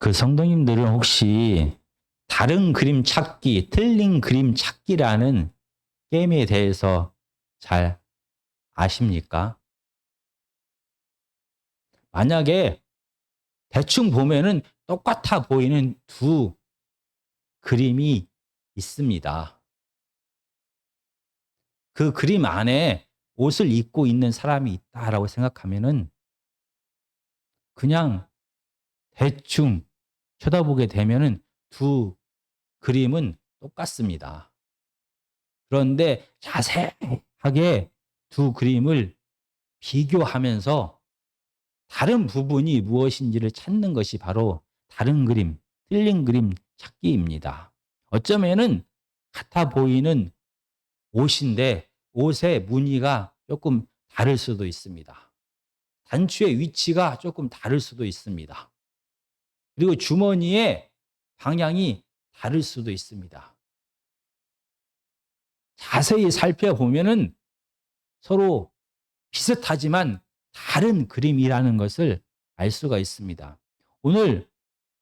그 성도님들은 혹시 다른 그림 찾기, 틀린 그림 찾기라는 게임에 대해서 잘 아십니까? 만약에 대충 보면은 똑같아 보이는 두 그림이 있습니다. 그 그림 안에 옷을 입고 있는 사람이 있다라고 생각하면은 그냥 대충 쳐다보게 되면은 두 그림은 똑같습니다. 그런데 자세하게 두 그림을 비교하면서 다른 부분이 무엇인지를 찾는 것이 바로 다른 그림, 틀린 그림 찾기입니다. 어쩌면은 같아 보이는 옷인데 옷의 무늬가 조금 다를 수도 있습니다. 단추의 위치가 조금 다를 수도 있습니다. 그리고 주머니의 방향이 다를 수도 있습니다. 자세히 살펴보면은 서로 비슷하지만 다른 그림이라는 것을 알 수가 있습니다. 오늘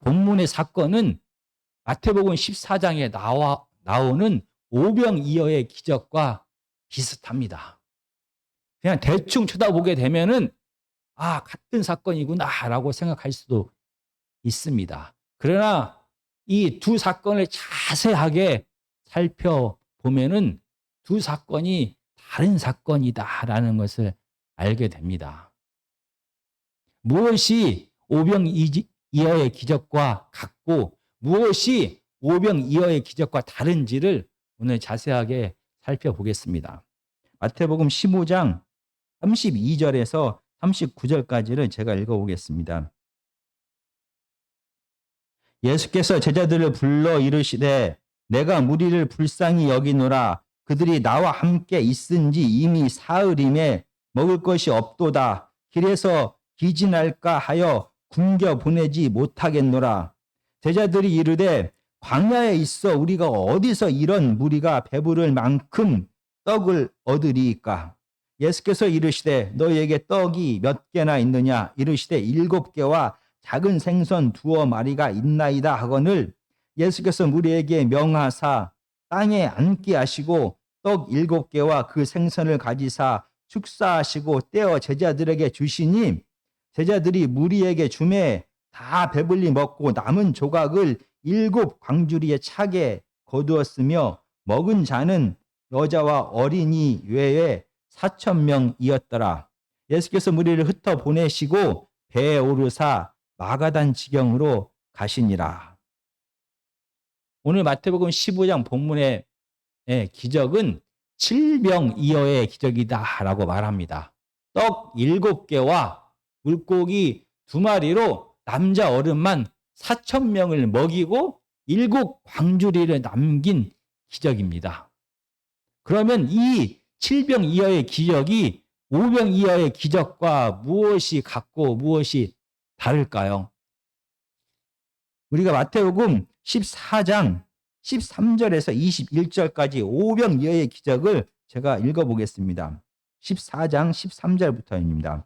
본문의 사건은 마태복음 14장에 나오는 오병이어의 기적과 비슷합니다. 그냥 대충 쳐다보게 되면은 같은 사건이구나라고 생각할 수도 있습니다. 그러나 이 두 사건을 자세하게 살펴보면은 두 사건이 다른 사건이다라는 것을 알게 됩니다. 무엇이 오병이어의 기적과 같고 무엇이 오병이어의 기적과 다른지를 오늘 자세하게 살펴보겠습니다. 마태복음 15장 32절에서 39절까지를 제가 읽어보겠습니다. 예수께서 제자들을 불러 이르시되 내가 무리를 불쌍히 여기노라. 그들이 나와 함께 있은지 이미 사흘임에 먹을 것이 없도다. 길에서 기진할까 하여 굶겨 보내지 못하겠노라. 제자들이 이르되 광야에 있어 우리가 어디서 이런 무리가 배부를 만큼 떡을 얻으리이까. 예수께서 이르시되 너희에게 떡이 몇 개나 있느냐. 이르시되 7개와 작은 생선 2마리가 있나이다 하거늘 예수께서 무리에게 명하사 땅에 앉게 하시고 떡 7개와 그 생선을 가지사 축사하시고 떼어 제자들에게 주시니 제자들이 무리에게 주매 다 배불리 먹고 남은 조각을 7 광주리에 차게 거두었으며 먹은 자는 여자와 어린이 외에 4,000명이었더라. 예수께서 무리를 흩어 보내시고 배에 오르사 마가단 지경으로 가시니라. 오늘 마태복음 15장 본문의 기적은 칠병이어의 기적이다라고 말합니다. 떡 7개와 물고기 2마리로 남자 어른만 4,000명을 먹이고 7 광주리를 남긴 기적입니다. 그러면 이 칠병이어의 기적이 오병이어의 기적과 무엇이 같고 무엇이 다를까요? 우리가 마태복음 14장 13절에서 21절까지 오병이어의 기적을 제가 읽어보겠습니다. 14장 13절부터입니다.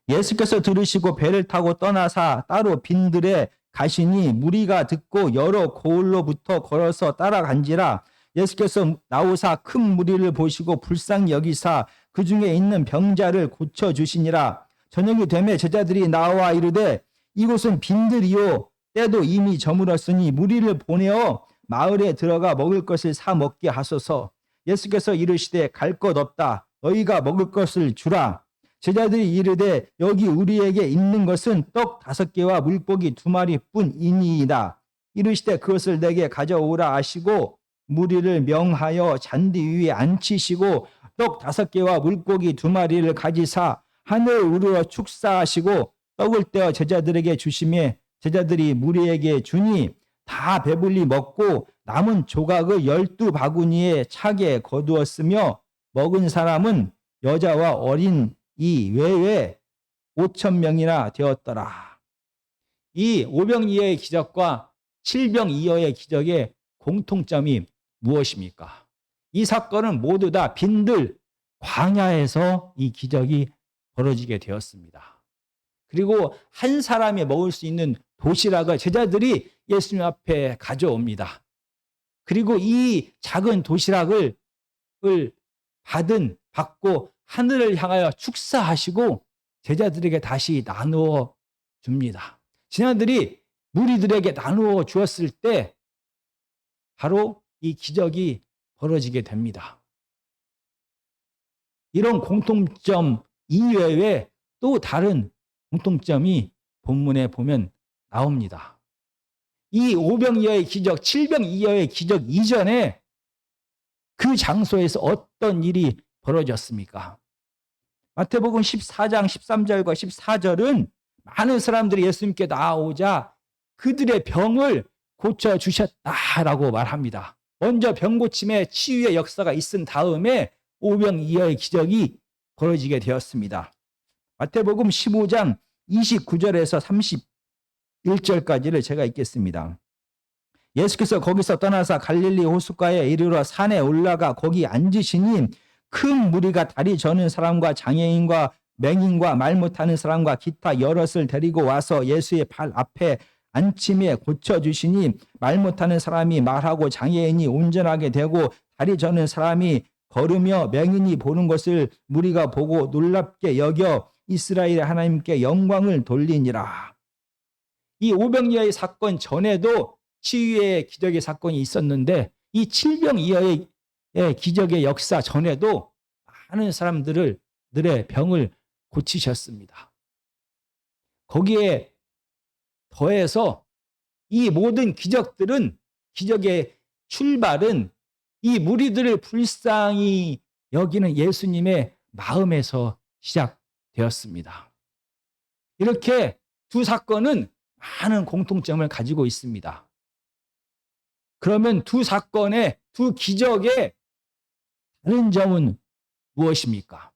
예수께서 들으시고 배를 타고 떠나사 따로 빈들에 가시니 무리가 듣고 여러 고을로부터 걸어서 따라간지라. 예수께서 나오사 큰 무리를 보시고 불쌍히 여기사 그 중에 있는 병자를 고쳐주시니라. 저녁이 되매 제자들이 나와 이르되 이곳은 빈들이요 때도 이미 저물었으니 무리를 보내어 마을에 들어가 먹을 것을 사 먹게 하소서. 예수께서 이르시되 갈 것 없다. 너희가 먹을 것을 주라. 제자들이 이르되 여기 우리에게 있는 것은 떡 5개와 물고기 2마리뿐이니이다. 이르시되 그것을 내게 가져오라 하시고 무리를 명하여 잔디 위에 앉히시고 떡 5개와 물고기 2마리를 가지사 하늘 우러러 축사하시고 떡을 떼어 제자들에게 주시매 제자들이 무리에게 주니 다 배불리 먹고 남은 조각을 12바구니에 차게 거두었으며 먹은 사람은 여자와 어린 이 외에 5,000명이나 되었더라. 이 오병이어의 기적과 칠병이어의 기적의 공통점이 무엇입니까? 이 사건은 모두 다 빈들 광야에서 이 기적이 벌어지게 되었습니다. 그리고 한 사람이 먹을 수 있는 도시락을 제자들이 예수님 앞에 가져옵니다. 그리고 이 작은 도시락을 받고 하늘을 향하여 축사하시고 제자들에게 다시 나누어 줍니다. 제자들이 무리들에게 나누어 주었을 때 바로 이 기적이 벌어지게 됩니다. 이런 공통점 이외에 또 다른 공통점이 본문에 보면 나옵니다. 이 오병이어의 기적, 칠병이어의 기적 이전에 그 장소에서 어떤 일이 벌어졌습니까? 마태복음 14장 13절과 14절은 많은 사람들이 예수님께 나아오자 그들의 병을 고쳐주셨다라고 말합니다. 먼저 병고침의 치유의 역사가 있은 다음에 오병이어의 기적이 벌어지게 되었습니다. 마태복음 15장 29절에서 31절까지를 제가 읽겠습니다. 예수께서 거기서 떠나서 갈릴리 호숫가에 이르러 산에 올라가 거기 앉으시니 큰 무리가 다리 저는 사람과 장애인과 맹인과 말 못하는 사람과 기타 여럿을 데리고 와서 예수의 발 앞에 앉힘에 고쳐주시니 말 못하는 사람이 말하고 장애인이 운전하게 되고 다리 저는 사람이 걸으며 맹인이 보는 것을 무리가 보고 놀랍게 여겨 이스라엘 하나님께 영광을 돌리니라. 이 오병이어의 사건 전에도 치유의 기적의 사건이 있었는데 이 칠병이어의 기적의 역사 전에도 많은 사람들의 병을 고치셨습니다. 거기에 더해서 이 모든 기적의 출발은 이 무리들을 불쌍히 여기는 예수님의 마음에서 시작되었습니다. 이렇게 두 사건은 많은 공통점을 가지고 있습니다. 그러면 두 사건의 두 기적의 다른 점은 무엇입니까?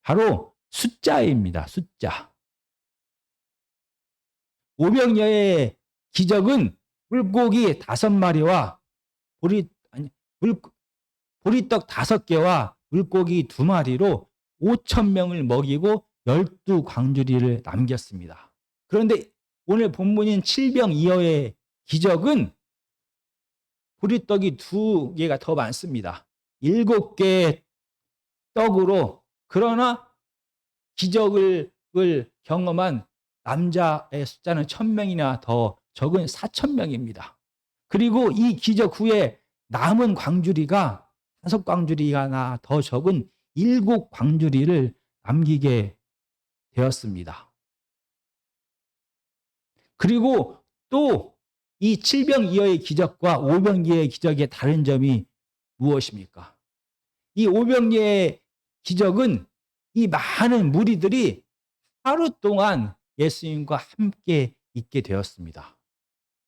바로 숫자입니다. 숫자. 오병이어의 기적은 물고기 5마리와 보리떡 5개와 물고기 2마리로 5,000명을 먹이고 12광주리를 남겼습니다. 그런데 오늘 본문인 칠병이어의 기적은 보리떡이 2개가 더 많습니다. 7개의 떡으로, 그러나 기적을 경험한 남자의 숫자는 1,000명이나 더 적은 4,000명입니다. 그리고 이 기적 후에 남은 광주리가 5광주리나 더 적은 7광주리를 남기게 되었습니다. 그리고 또 이 칠병이어의 기적과 오병이어의 기적의 다른 점이 무엇입니까? 이 오병이어의 기적은 이 많은 무리들이 하루 동안 예수님과 함께 있게 되었습니다.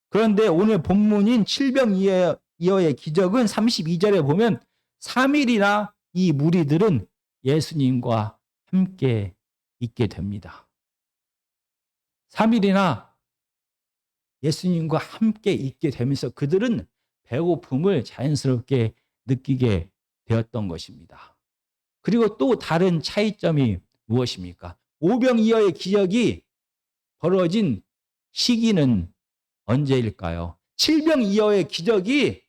그런데 오늘 본문인 칠병이어의 기적은 32절에 보면 3일이나 이 무리들은 예수님과 함께 있게 됩니다. 3일이나 예수님과 함께 있게 되면서 그들은 배고픔을 자연스럽게 느끼게 되었던 것입니다. 그리고 또 다른 차이점이 무엇입니까? 오병이어의 기적이 벌어진 시기는 언제일까요? 칠병이어의 기적이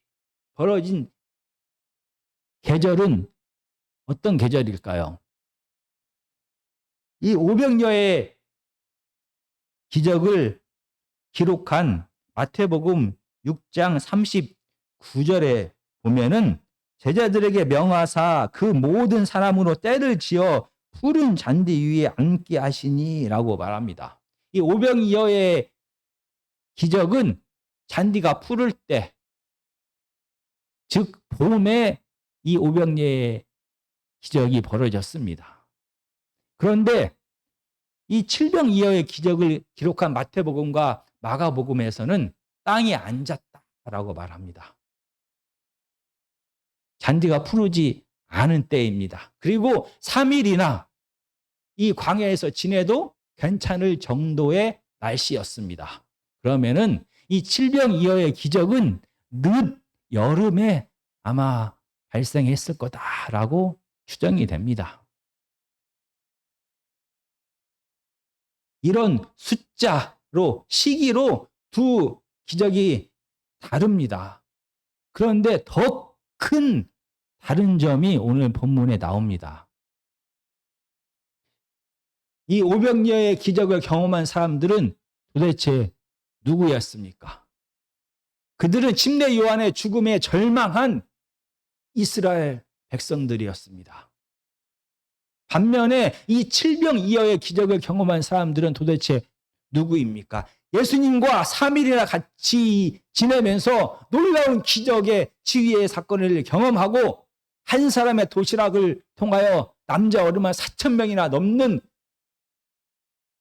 벌어진 계절은 어떤 계절일까요? 이 오병이어의 기적을 기록한 마태복음 6장 39절에 보면은 제자들에게 명하사 그 모든 사람으로 때를 지어 푸른 잔디 위에 앉게 하시니라고 말합니다. 이 오병이어의 기적은 잔디가 푸를 때, 즉 봄에 이 오병이어의 기적이 벌어졌습니다. 그런데 이 칠병이어의 기적을 기록한 마태복음과 마가복음에서는 땅이 앉았다라고 말합니다. 잔디가 푸르지 않은 때입니다. 그리고 3일이나 이 광야에서 지내도 괜찮을 정도의 날씨였습니다. 그러면은 이 칠병이어의 기적은 늦 여름에 아마 발생했을 거다라고 추정이 됩니다. 이런 숫자로 시기로 두 기적이 다릅니다. 그런데 더 큰 다른 점이 오늘 본문에 나옵니다. 이 오병이어의 기적을 경험한 사람들은 도대체 누구였습니까? 그들은 침례 요한의 죽음에 절망한 이스라엘 백성들이었습니다. 반면에 이 칠병이어의 기적을 경험한 사람들은 도대체 누구입니까? 예수님과 3일이나 같이 지내면서 놀라운 기적의 지위의 사건을 경험하고 한 사람의 도시락을 통하여 남자 어른 4,000명이나 넘는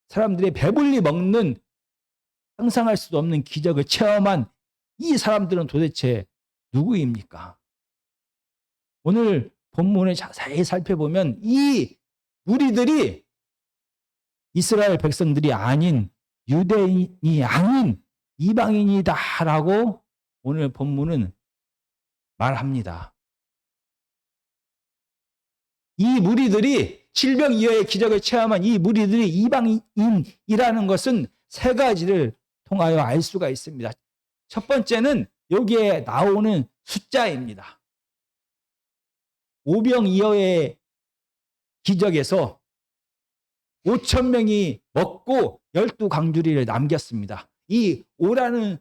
사람들이 배불리 먹는 상상할 수도 없는 기적을 체험한 이 사람들은 도대체 누구입니까? 오늘 본문을 자세히 살펴보면 이 무리들이 이스라엘 백성들이 아닌 유대인이 아닌 이방인이다라고 오늘 본문은 말합니다. 이 무리들이 칠병이어의 기적을 체험한 이 무리들이 이방인이라는 것은 세 가지를 통하여 알 수가 있습니다. 첫 번째는 여기에 나오는 숫자입니다. 오병이어의 기적에서 5,000명이 먹고 12광주리를 남겼습니다. 이 5라는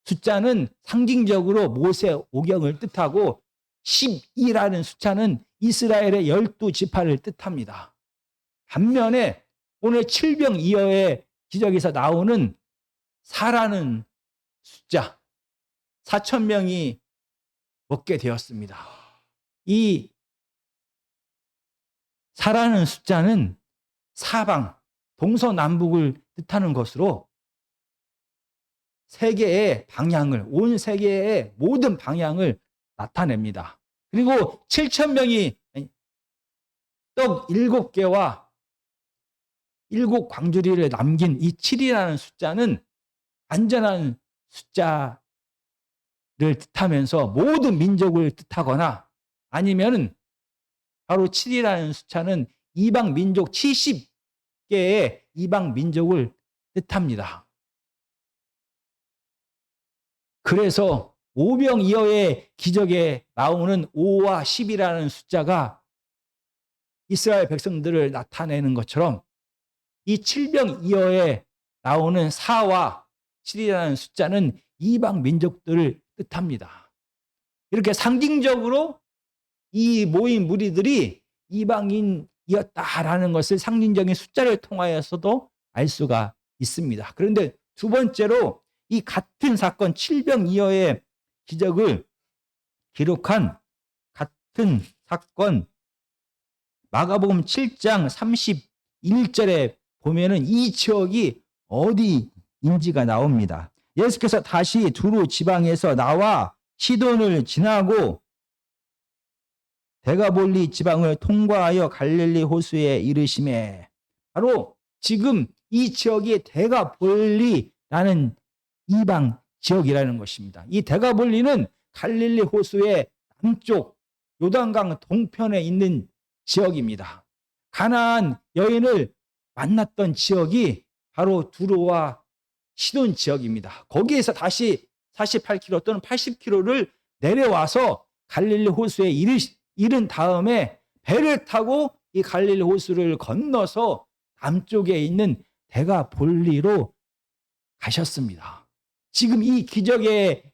숫자는 상징적으로 모세 오경을 뜻하고 12라는 숫자는 이스라엘의 12지파를 뜻합니다. 반면에 오늘 칠병이어의 기적에서 나오는 4라는 숫자, 4,000명이 먹게 되었습니다. 이 4라는 숫자는 사방, 동서남북을 뜻하는 것으로 세계의 방향을, 온 세계의 모든 방향을 나타냅니다. 그리고 7,000명이 떡 7개와 7광주리를 남긴 이 7이라는 숫자는 안전한 숫자를 뜻하면서 모든 민족을 뜻하거나 아니면 바로 7이라는 숫자는 이방 민족 70개의 이방 민족을 뜻합니다. 그래서 오병이어의 기적에 나오는 5와 10이라는 숫자가 이스라엘 백성들을 나타내는 것처럼 이 칠병이어에 나오는 4와 7이라는 숫자는 이방 민족들을 뜻합니다. 이렇게 상징적으로 이 모인 무리들이 이방인이었다라는 것을 상징적인 숫자를 통하여서도 알 수가 있습니다. 그런데 두 번째로 이 같은 사건 칠병이어의 기적을 기록한 같은 사건 마가복음 7장 31절에 보면은 이 지역이 어디인지가 나옵니다. 예수께서 다시 두로 지방에서 나와 시돈을 지나고 데가볼리 지방을 통과하여 갈릴리 호수에 이르시매, 바로 지금 이 지역이 데가볼리라는 이방 지역이라는 것입니다. 이 데가볼리는 갈릴리 호수의 남쪽 요단강 동편에 있는 지역입니다. 가나안 여인을 만났던 지역이 바로 두로와 시돈 지역입니다. 거기에서 다시 48km 또는 80km를 내려와서 갈릴리 호수에 이른 다음에 배를 타고 이 갈릴리 호수를 건너서 남쪽에 있는 데가볼리로 가셨습니다. 지금 이 기적의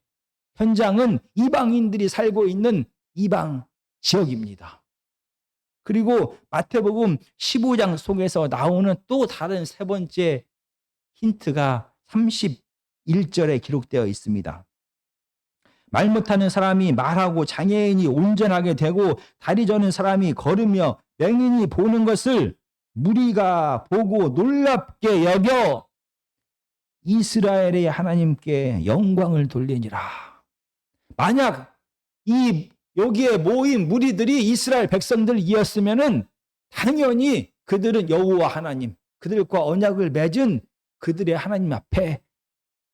현장은 이방인들이 살고 있는 이방 지역입니다. 그리고 마태복음 15장 속에서 나오는 또 다른 세 번째 힌트가 31절에 기록되어 있습니다. 말 못하는 사람이 말하고 장애인이 운전하게 되고 다리 저는 사람이 걸으며 맹인이 보는 것을 무리가 보고 놀랍게 여겨 이스라엘의 하나님께 영광을 돌리니라. 만약 여기에 모인 무리들이 이스라엘 백성들이었으면은 당연히 그들은 여호와 하나님, 그들과 언약을 맺은 그들의 하나님 앞에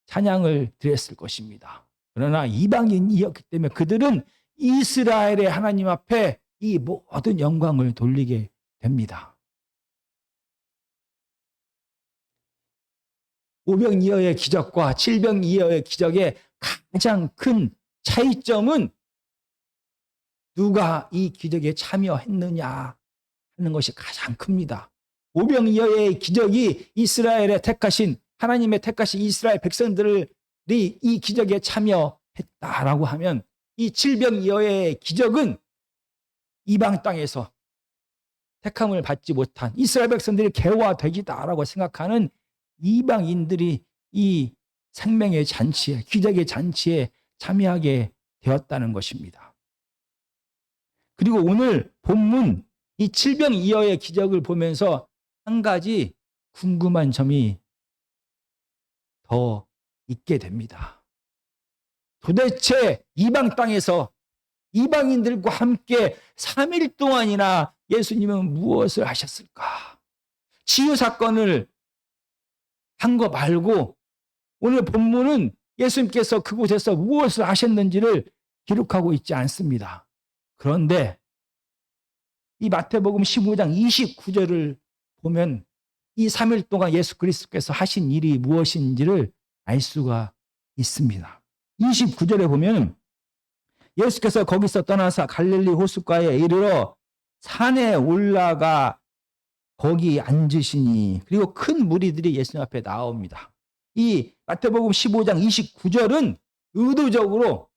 찬양을 드렸을 것입니다. 그러나 이방인이었기 때문에 그들은 이스라엘의 하나님 앞에 이 모든 영광을 돌리게 됩니다. 오병이어의 기적과 칠병이어의 기적의 가장 큰 차이점은 누가 이 기적에 참여했느냐 하는 것이 가장 큽니다. 오병이어의 기적이 이스라엘의 택하신 하나님의 택하신 이스라엘 백성들이 이 기적에 참여했다라고 하면 이 칠병이어의 기적은 이방 땅에서 택함을 받지 못한 이스라엘 백성들이 개화되기다라고 생각하는 이방인들이 이 생명의 잔치에 기적의 잔치에 참여하게 되었다는 것입니다. 그리고 오늘 본문 이 칠병이어의 기적을 보면서 한 가지 궁금한 점이 더 있게 됩니다. 도대체 이방 땅에서 이방인들과 함께 3일 동안이나 예수님은 무엇을 하셨을까? 치유 사건을 한 거 말고 오늘 본문은 예수님께서 그곳에서 무엇을 하셨는지를 기록하고 있지 않습니다. 그런데 이 마태복음 15장 29절을 보면 이 3일 동안 예수 그리스도께서 하신 일이 무엇인지를 알 수가 있습니다. 29절에 보면 예수께서 거기서 떠나서 갈릴리 호숫가에 이르러 산에 올라가 거기 앉으시니 그리고 큰 무리들이 예수님 앞에 나옵니다. 이 마태복음 15장 29절은 의도적으로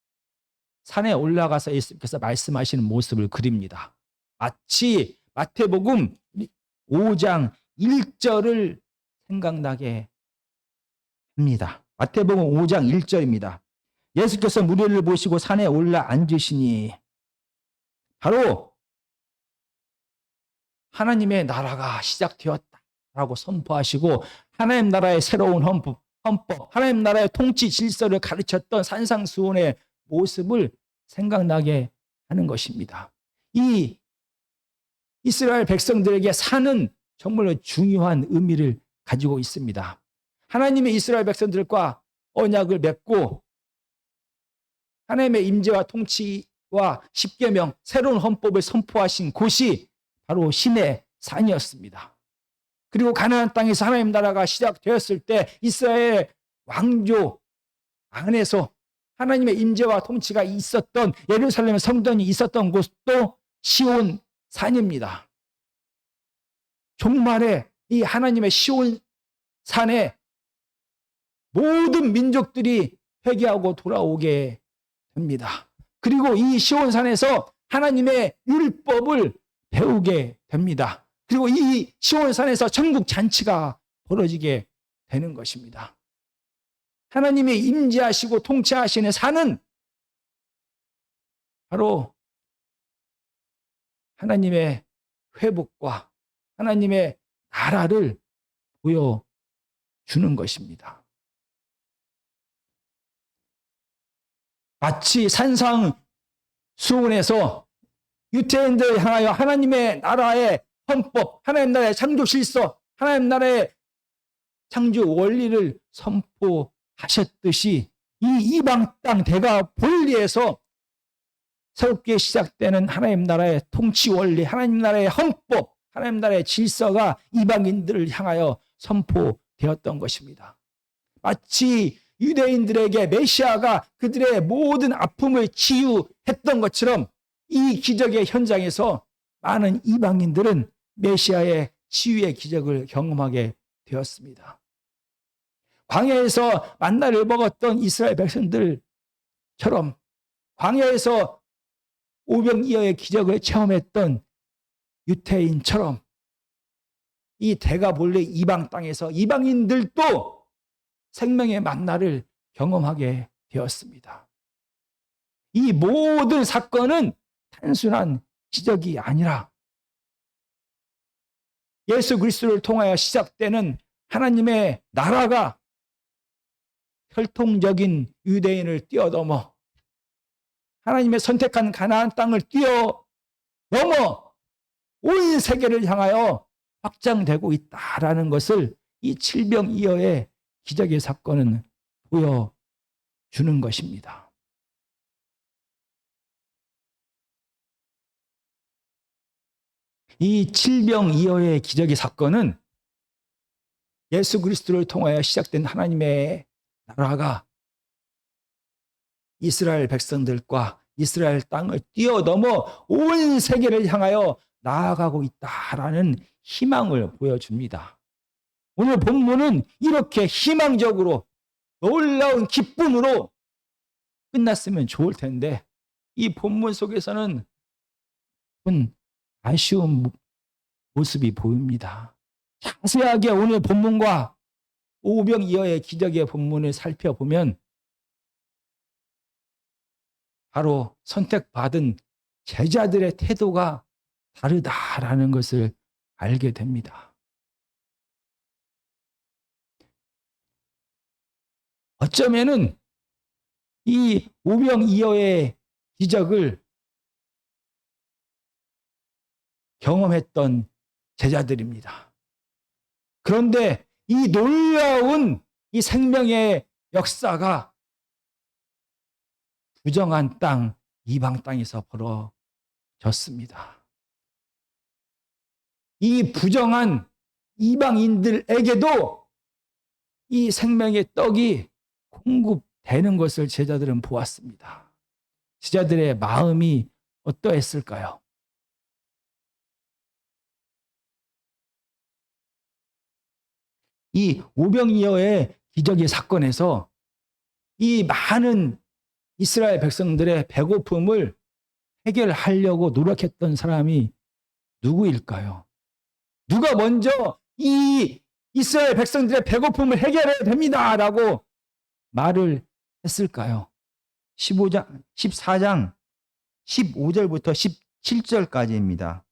산에 올라가서 예수님께서 말씀하시는 모습을 그립니다. 마치 마태복음 5장 1절을 생각나게 합니다. 마태복음 5장 1절입니다. 예수께서 무리를 보시고 산에 올라 앉으시니 바로 하나님의 나라가 시작되었다라고 선포하시고 하나님 나라의 새로운 헌법, 하나님 나라의 통치 질서를 가르쳤던 산상수훈의 모습을 생각나게 하는 것입니다. 이 이스라엘 백성들에게 산은 정말로 중요한 의미를 가지고 있습니다. 하나님의 이스라엘 백성들과 언약을 맺고 하나님의 임재와 통치와 십계명 새로운 헌법을 선포하신 곳이 바로 시내 산이었습니다. 그리고 가나안 땅에서 하나님 나라가 시작되었을 때 이스라엘 왕조 안에서 하나님의 임재와 통치가 있었던 예루살렘 성전이 있었던 곳도 시온 산입니다. 종말에 이 하나님의 시온 산에 모든 민족들이 회개하고 돌아오게 됩니다. 그리고 이 시온 산에서 하나님의 율법을 배우게 됩니다. 그리고 이 시온 산에서 천국 잔치가 벌어지게 되는 것입니다. 하나님이 임재하시고 통치하시는 산은 바로 하나님의 회복과 하나님의 나라를 보여주는 것입니다. 마치 산상수훈에서 유태인들을 향하여 하나님의 나라의 헌법, 하나님 나라의 창조 실서, 하나님 나라의 창조 원리를 선포하셨듯이 이 이방 땅 대가 볼리에서 새롭게 시작되는 하나님 나라의 통치 원리, 하나님 나라의 헌법, 하나님 나라의 질서가 이방인들을 향하여 선포되었던 것입니다. 마치 유대인들에게 메시아가 그들의 모든 아픔을 치유했던 것처럼 이 기적의 현장에서 많은 이방인들은 메시아의 치유의 기적을 경험하게 되었습니다. 광야에서 만나를 먹었던 이스라엘 백성들처럼 광야에서 오병이어의 기적을 체험했던 유태인처럼 이 대가볼레 이방 땅에서 이방인들도 생명의 만나를 경험하게 되었습니다. 이 모든 사건은 단순한 기적이 아니라 예수 그리스도를 통하여 시작되는 하나님의 나라가 혈통적인 유대인을 뛰어넘어 하나님의 선택한 가나안 땅을 뛰어넘어 온 세계를 향하여 확장되고 있다라는 것을 이 칠병이어의 기적의 사건은 보여주는 것입니다. 이 칠병이어의 기적의 사건은 예수 그리스도를 통하여 시작된 하나님의 나라가 이스라엘 백성들과 이스라엘 땅을 뛰어넘어 온 세계를 향하여 나아가고 있다라는 희망을 보여줍니다. 오늘 본문은 이렇게 희망적으로 놀라운 기쁨으로 끝났으면 좋을 텐데 이 본문 속에서는 아쉬운 모습이 보입니다. 자세하게 오늘 본문과 오병이어의 기적의 본문을 살펴보면 바로 선택받은 제자들의 태도가 다르다라는 것을 알게 됩니다. 어쩌면은 이 오병이어의 기적을 경험했던 제자들입니다. 그런데 이 놀라운 이 생명의 역사가 부정한 땅, 이방 땅에서 벌어졌습니다. 이 부정한 이방인들에게도 이 생명의 떡이 공급되는 것을 제자들은 보았습니다. 제자들의 마음이 어떠했을까요? 이 오병이어의 기적의 사건에서 이 많은 이스라엘 백성들의 배고픔을 해결하려고 노력했던 사람이 누구일까요? 누가 먼저 이 이스라엘 백성들의 배고픔을 해결해야 됩니다라고 말을 했을까요? 14장 15절부터 17절까지입니다.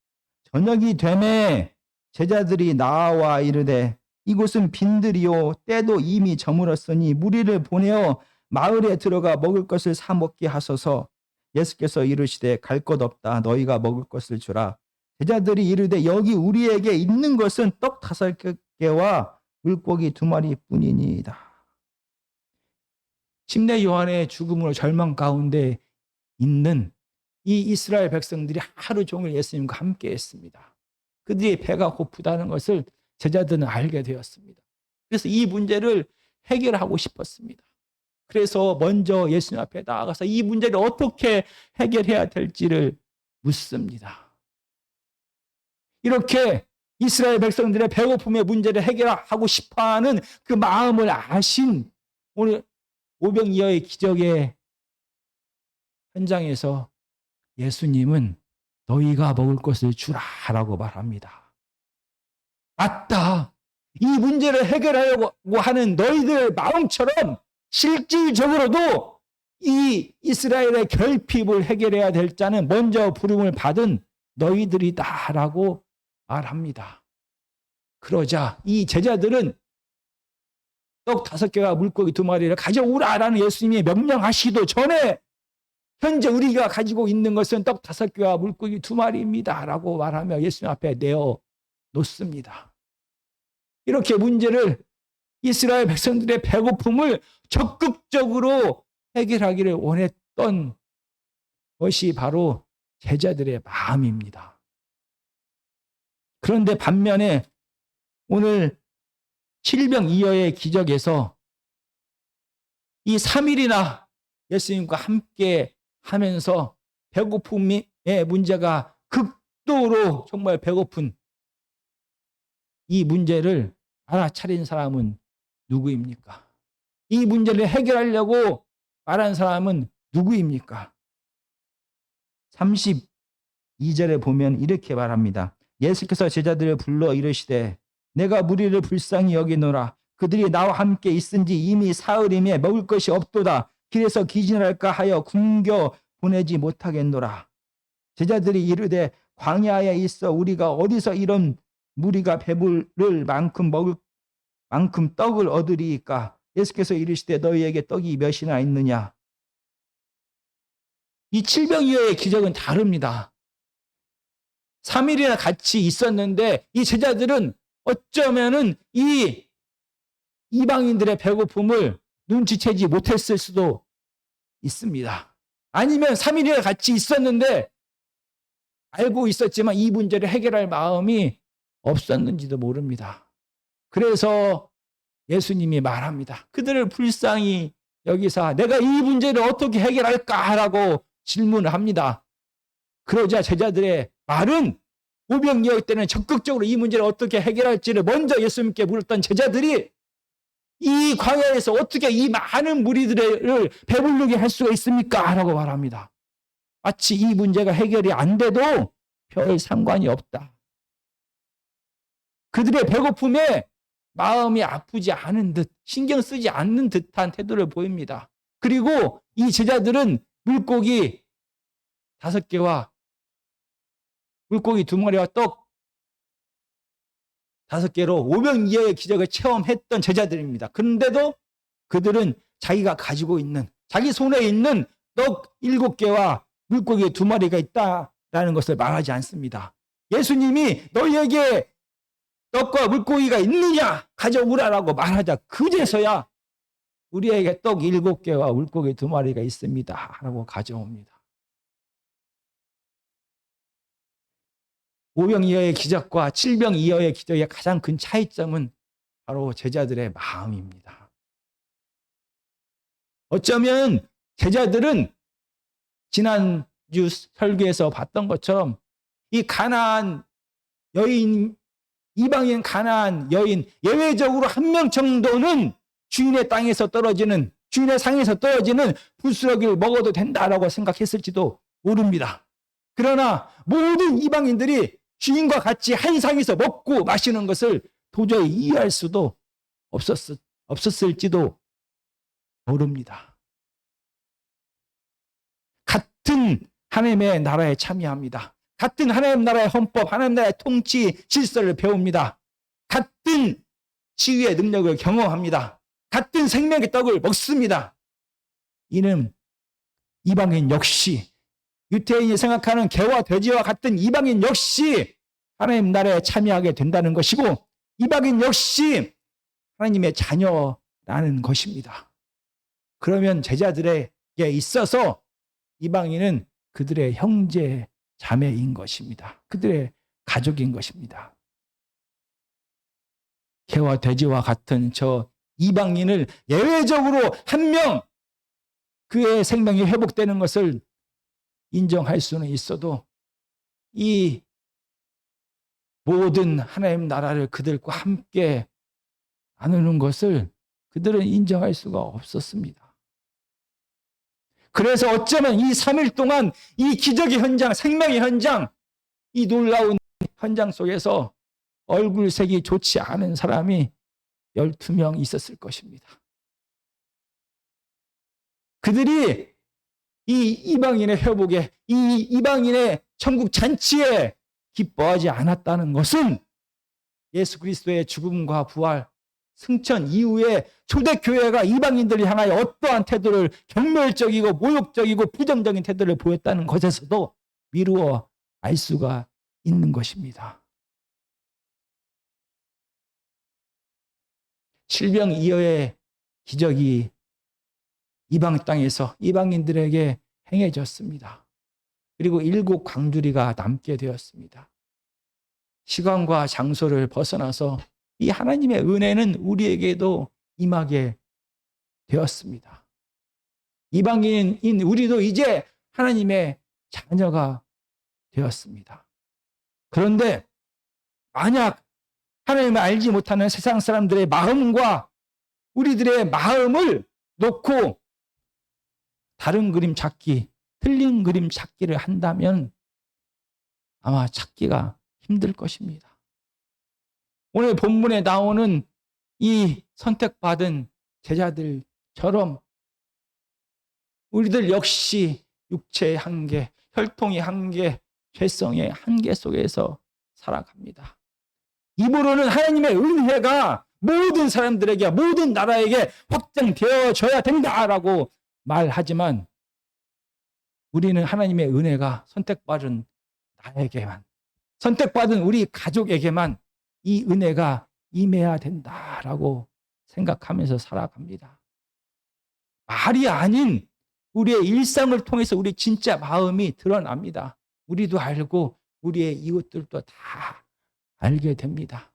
저녁이 되매 제자들이 나와 이르되 이곳은 빈들이요 때도 이미 저물었으니 무리를 보내어 마을에 들어가 먹을 것을 사 먹게 하소서. 예수께서 이르시되 갈 것 없다 너희가 먹을 것을 주라. 제자들이 이르되 여기 우리에게 있는 것은 떡 5개와 물고기 2마리 뿐이니이다. 침례 요한의 죽음으로 절망 가운데 있는 이 이스라엘 백성들이 하루 종일 예수님과 함께 했습니다. 그들이 배가 고프다는 것을 제자들은 알게 되었습니다. 그래서 이 문제를 해결하고 싶었습니다. 그래서 먼저 예수님 앞에 나아가서 이 문제를 어떻게 해결해야 될지를 묻습니다. 이렇게 이스라엘 백성들의 배고픔의 문제를 해결하고 싶어하는 그 마음을 아신 오늘 오병이어의 기적의 현장에서 예수님은 너희가 먹을 것을 주라라고 말합니다. 맞다. 이 문제를 해결하려고 하는 너희들의 마음처럼 실질적으로도 이 이스라엘의 결핍을 해결해야 될 자는 먼저 부름을 받은 너희들이다라고 말합니다. 그러자 이 제자들은 떡 5개와 물고기 2마리를 가져오라라는 예수님이 명령하시기도 전에 현재 우리가 가지고 있는 것은 떡 5개와 물고기 2마리입니다 라고 말하며 예수님 앞에 내어 놓습니다. 이렇게 문제를 이스라엘 백성들의 배고픔을 적극적으로 해결하기를 원했던 것이 바로 제자들의 마음입니다. 그런데 반면에 오늘 칠병이어의 기적에서 이 3일이나 예수님과 함께 하면서 배고픔의 문제가 극도로 정말 배고픈 이 문제를 알아차린 사람은 누구입니까? 이 문제를 해결하려고 말한 사람은 누구입니까? 32절에 보면 이렇게 말합니다. 예수께서 제자들을 불러 이르시되 내가 무리를 불쌍히 여기노라. 그들이 나와 함께 있은지 이미 사흘이며 먹을 것이 없도다. 길에서 기진할까 하여 굶겨 보내지 못하겠노라. 제자들이 이르되 광야에 있어 우리가 어디서 이런 무리가 배부를 만큼 먹을 만큼 떡을 얻으리이까. 예수께서 이르시되 너희에게 떡이 몇이나 있느냐. 이 칠병이어의 기적은 다릅니다. 3일이나 같이 있었는데 이 제자들은 어쩌면은 이 이방인들의 배고픔을 눈치채지 못했을 수도 있습니다. 아니면 3일이나 같이 있었는데 알고 있었지만 이 문제를 해결할 마음이 없었는지도 모릅니다. 그래서 예수님이 말합니다. 그들을 불쌍히 여기사 내가 이 문제를 어떻게 해결할까라고 질문을 합니다. 그러자 제자들의 말은 오병이어 때는 적극적으로 이 문제를 어떻게 해결할지를 먼저 예수님께 물었던 제자들이 이 광야에서 어떻게 이 많은 무리들을 배부르게 할 수가 있습니까? 라고 말합니다. 마치 이 문제가 해결이 안 돼도 별 상관이 없다. 그들의 배고픔에 마음이 아프지 않은 듯, 신경 쓰지 않는 듯한 태도를 보입니다. 그리고 이 제자들은 물고기 5개와 물고기 2마리와 떡 5개로 오병이어의 기적을 체험했던 제자들입니다. 그런데도 그들은 자기가 가지고 있는, 자기 손에 있는 떡 7개와 물고기 2마리가 있다라는 것을 말하지 않습니다. 예수님이 너희에게 떡과 물고기가 있느냐 가져오라라고 말하자 그제서야 우리에게 떡 7개와 물고기 2마리가 있습니다 라고 가져옵니다. 오병이어의 기적과 칠병이어의 기적의 가장 큰 차이점은 바로 제자들의 마음입니다. 어쩌면 제자들은 지난주 설교에서 봤던 것처럼 이 가나안 여인, 이방인 가나안 여인 예외적으로 한 명 정도는 주인의 땅에서 떨어지는, 주인의 상에서 떨어지는 부스러기를 먹어도 된다라고 생각했을지도 모릅니다. 그러나 모든 이방인들이 주인과 같이 한 상에서 먹고 마시는 것을 도저히 이해할 수도 없었을지도 모릅니다. 같은 하나님의 나라에 참여합니다. 같은 하나님 나라의 헌법, 하나님 나라의 통치 질서를 배웁니다. 같은 치유의 능력을 경험합니다. 같은 생명의 떡을 먹습니다. 이는 이방인 역시, 유태인이 생각하는 개와 돼지와 같은 이방인 역시 하나님 나라에 참여하게 된다는 것이고, 이방인 역시 하나님의 자녀라는 것입니다. 그러면 제자들에게 있어서 이방인은 그들의 형제 자매인 것입니다. 그들의 가족인 것입니다. 개와 돼지와 같은 저 이방인을 예외적으로 한 명 그의 생명이 회복되는 것을 인정할 수는 있어도 이 모든 하나님 나라를 그들과 함께 나누는 것을 그들은 인정할 수가 없었습니다. 그래서 어쩌면 이 3일 동안 이 기적의 현장, 생명의 현장, 이 놀라운 현장 속에서 얼굴색이 좋지 않은 사람이 12명 있었을 것입니다. 그들이 이 이방인의 회복에, 이 이방인의 천국 잔치에 기뻐하지 않았다는 것은 예수 그리스도의 죽음과 부활, 승천 이후에 초대교회가 이방인들을 향하여 어떠한 태도를, 경멸적이고 모욕적이고 부정적인 태도를 보였다는 것에서도 미루어 알 수가 있는 것입니다. 칠병이어의 기적이 이방 땅에서 이방인들에게 행해졌습니다. 그리고 7 광주리가 남게 되었습니다. 시간과 장소를 벗어나서 이 하나님의 은혜는 우리에게도 임하게 되었습니다. 이방인인 우리도 이제 하나님의 자녀가 되었습니다. 그런데 만약 하나님을 알지 못하는 세상 사람들의 마음과 우리들의 마음을 놓고 다른 그림 찾기, 틀린 그림 찾기를 한다면 아마 찾기가 힘들 것입니다. 오늘 본문에 나오는 이 선택받은 제자들처럼 우리들 역시 육체의 한계, 혈통의 한계, 죄성의 한계 속에서 살아갑니다. 입으로는 하나님의 은혜가 모든 사람들에게, 모든 나라에게 확장되어져야 된다라고 말하지만 우리는 하나님의 은혜가 선택받은 나에게만, 선택받은 우리 가족에게만 이 은혜가 임해야 된다라고 생각하면서 살아갑니다. 말이 아닌 우리의 일상을 통해서 우리 진짜 마음이 드러납니다. 우리도 알고 우리의 이웃들도 다 알게 됩니다.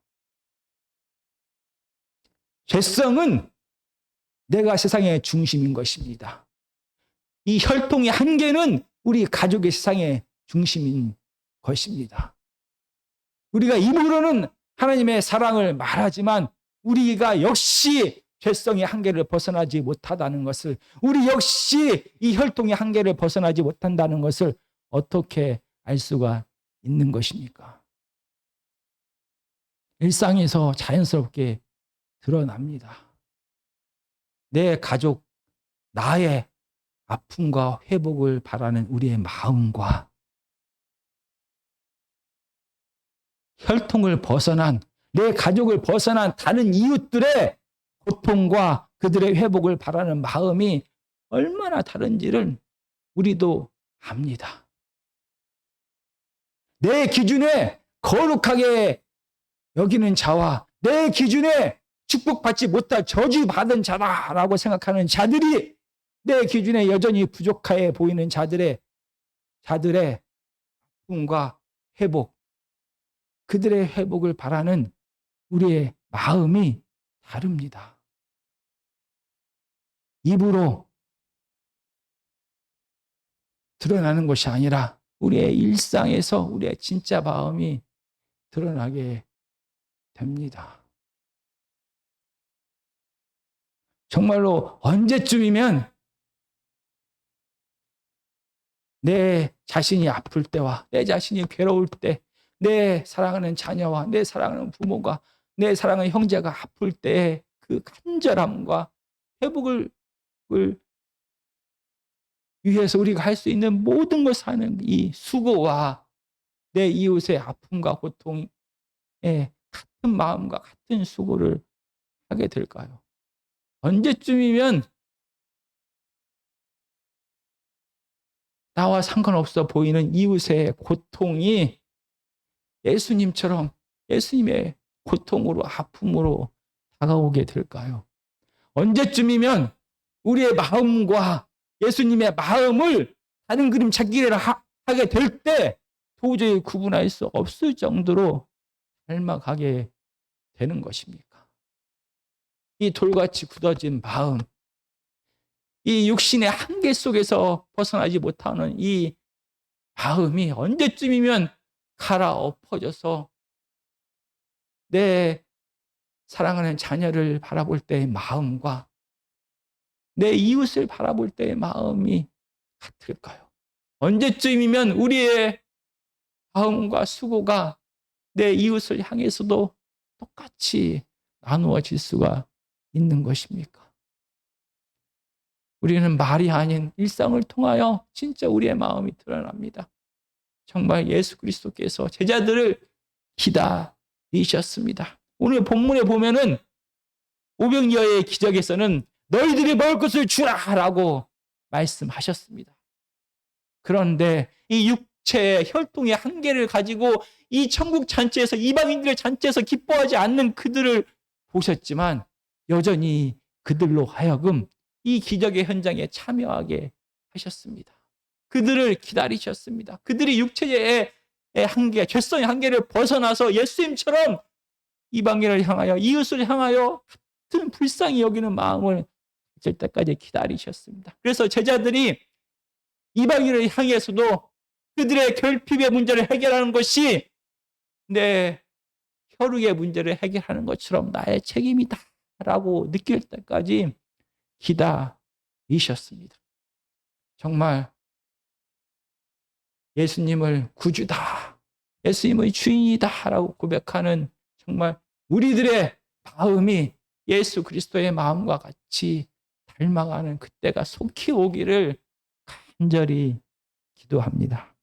죄성은 내가 세상의 중심인 것입니다. 이 혈통의 한계는 우리 가족의 세상의 중심인 것입니다. 우리가 입으로는 하나님의 사랑을 말하지만 우리가 역시 죄성의 한계를 벗어나지 못하다는 것을, 우리 역시 이 혈통의 한계를 벗어나지 못한다는 것을 어떻게 알 수가 있는 것입니까? 일상에서 자연스럽게 드러납니다. 내 가족, 나의 아픔과 회복을 바라는 우리의 마음과 혈통을 벗어난, 내 가족을 벗어난 다른 이웃들의 고통과 그들의 회복을 바라는 마음이 얼마나 다른지를 우리도 압니다. 내 기준에 거룩하게 여기는 자와 내 기준에 축복받지 못할 저주받은 자다라고 생각하는 자들이 내 기준에 여전히 부족해 보이는 자들의 아픔과 회복, 그들의 회복을 바라는 우리의 마음이 다릅니다. 입으로 드러나는 것이 아니라 우리의 일상에서 우리의 진짜 마음이 드러나게 됩니다. 정말로 언제쯤이면 내 자신이 아플 때와 내 자신이 괴로울 때, 내 사랑하는 자녀와 내 사랑하는 부모가, 내 사랑하는 형제가 아플 때 그 간절함과 회복을 위해서 우리가 할 수 있는 모든 것을 하는 이 수고와 내 이웃의 아픔과 고통에 같은 마음과 같은 수고를 하게 될까요? 언제쯤이면 나와 상관없어 보이는 이웃의 고통이 예수님처럼 예수님의 고통으로, 아픔으로 다가오게 될까요? 언제쯤이면 우리의 마음과 예수님의 마음을 다른 그림 찾기를 하게 될 때 도저히 구분할 수 없을 정도로 닮아가게 되는 것입니까? 이 돌같이 굳어진 마음, 이 육신의 한계 속에서 벗어나지 못하는 이 마음이 언제쯤이면 갈아엎어져서 내 사랑하는 자녀를 바라볼 때의 마음과 내 이웃을 바라볼 때의 마음이 같을까요? 언제쯤이면 우리의 마음과 수고가 내 이웃을 향해서도 똑같이 나누어질 수가 있는 것입니까? 우리는 말이 아닌 일상을 통하여 진짜 우리의 마음이 드러납니다. 정말 예수 그리스도께서 제자들을 기다리셨습니다. 오늘 본문에 보면은 오병이어의 기적에서는 너희들이 먹을 것을 주라라고 말씀하셨습니다. 그런데 이 육체의 혈통의 한계를 가지고 이 천국 잔치에서, 이방인들의 잔치에서 기뻐하지 않는 그들을 보셨지만 여전히 그들로 하여금 이 기적의 현장에 참여하게 하셨습니다. 그들을 기다리셨습니다. 그들이 육체의 한계, 죄성의 한계를 벗어나서 예수님처럼 이방인을 향하여, 이웃을 향하여 같은 불쌍히 여기는 마음을 가질 때까지 기다리셨습니다. 그래서 제자들이 이방인을 향해서도 그들의 결핍의 문제를 해결하는 것이 내 혈육의 문제를 해결하는 것처럼 나의 책임이다 라고 느낄 때까지 기다리셨습니다. 정말 예수님을 구주다, 예수님의 주인이다 라고 고백하는 정말 우리들의 마음이 예수 그리스도의 마음과 같이 닮아가는 그때가 속히 오기를 간절히 기도합니다.